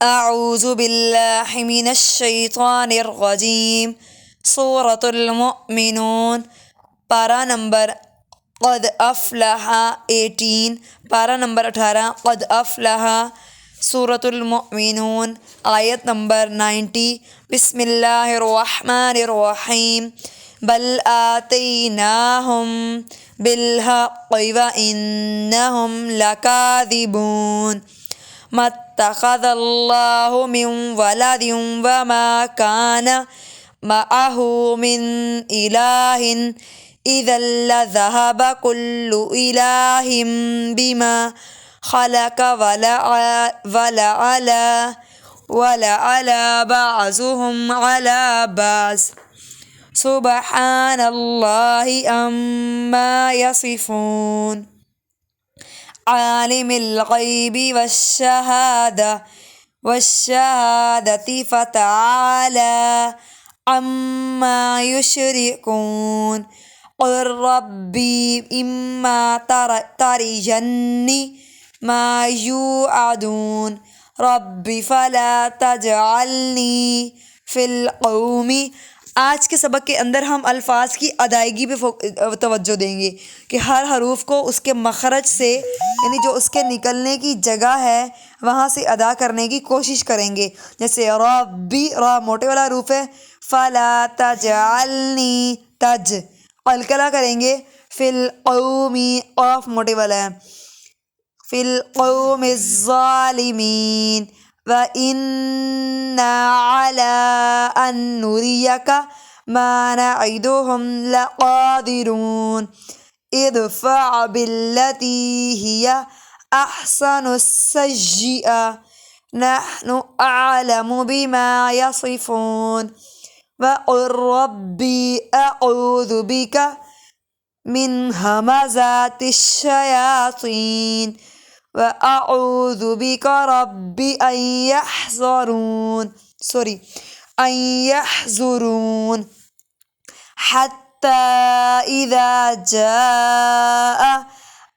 اعوذ باللہ من الشیطان الرجیم سورۃ المؤمنون پارہ نمبر قد افلح 18 پارہ نمبر 18 قد افلح سورۃ المؤمنون آیت نمبر 90 بسم اللہ الرحمن الرحیم بل آتیناہم بالحق وانہم لکاذبون ما اتخذ اللہ من ولد وما کان معہ من الہ اذا لذہب کل الہ بما خلق ولعلى بعضهم على بعض سبحان اللہ عما یصفون عالم الغیب والشہادۃ فتعالی عما یشرکون قل ربی اما ترینی ما یوعدون ربی فلا تجعلنی فی القوم۔ آج کے سبق کے اندر ہم الفاظ کی ادائیگی پہ توجہ دیں گے کہ ہر حروف کو اس کے مخرج سے یعنی جو اس کے نکلنے کی جگہ ہے وہاں سے ادا کرنے کی کوشش کریں گے۔ جیسے ربی، را موٹے والا حروف ہے، فلا تجعلنی، تج قلقلہ کریں گے، فی القوم، قاف موٹے والا ہے، فی القوم الظالمین، وَإِنَّا عَلَىٰ أَن نُّرِيَكَ مَا نَعِدُهُمْ لَقَادِرُونَ ادْفَعْ بِالَّتِي هِيَ أَحْسَنُ السَّيِّئَةَ نَحْنُ أَعْلَمُ بِمَا يَصِفُونَ وَقُل رَّبِّ أَعُوذُ بِكَ مِنْ هَمَزَاتِ الشَّيَاطِينِ وَأَعُوذُ بِكَ رَبِّ أَن يَحْضُرُونِ حَتَّى إِذَا جَاءَ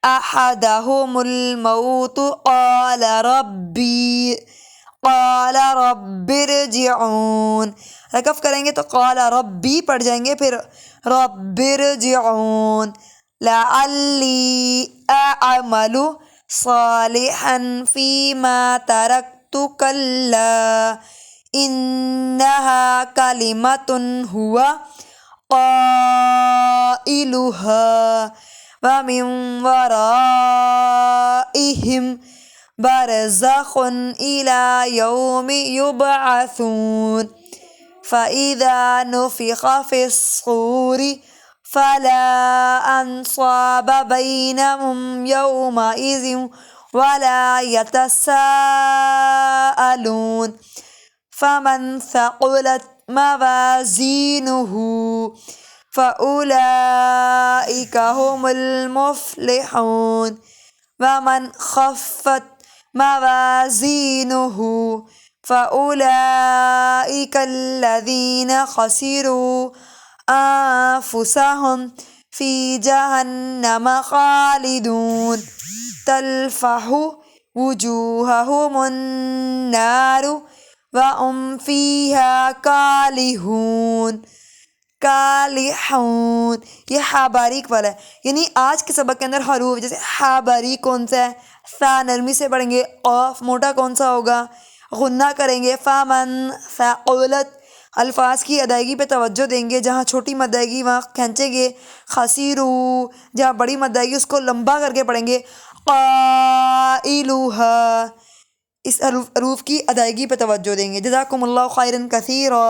أَحَدَهُمُ الْمَوْتُ قَالَ رَبِّ ارْجِعُونِ۔ رکف کریں گے تو قال ربی پڑھ جائیں گے، پھر رب ارجعون لعلی اعمل صالحا فیما ترکت کلا انہا کلمۃ هو قائلها ومن ورائہم برزخ الی یوم یبعثون فَإِذَا نُفِخَ فِي الصُّورِ فَلَا أَنصَابَ بَيْنَهُمْ يَوْمَئِذٍ وَلَا يَتَسَاءَلُونَ فَمَنْ ثَقُلَتْ مَوَازِينُهُ فَأُولَئِكَ هُمُ الْمُفْلِحُونَ وَمَنْ خَفَّتْ مَوَازِينُهُ فَأُولَئِكَ الَّذِينَ خَسِرُوا أَنفُسَهُمْ فِي جَهَنَّمَ خَالِدُونَ تَلْفَحُ وُجُوهَهُمُ النَّارُ وَهُمْ فِيهَا كَالِحُونَ۔ یہ ہا باریک والا ہے، یعنی آج کے سبق کے اندر حروف جیسے ہا باریک کون سا ہے، سا نرمی سے پڑھیں گے، قاف موٹا کون سا ہوگا، غنہ کریں گے، فامن ثقلت الفاظ کی ادائیگی پہ توجہ دیں گے، جہاں چھوٹی مد آئے گی وہاں کھینچیں گے، خسیرو جہاں بڑی مد آئے گی اس کو لمبا کر کے پڑھیں گے، قائلوہا اس حروف کی ادائیگی پہ توجہ دیں گے۔ جزاکم اللہ خیرا کثیرا۔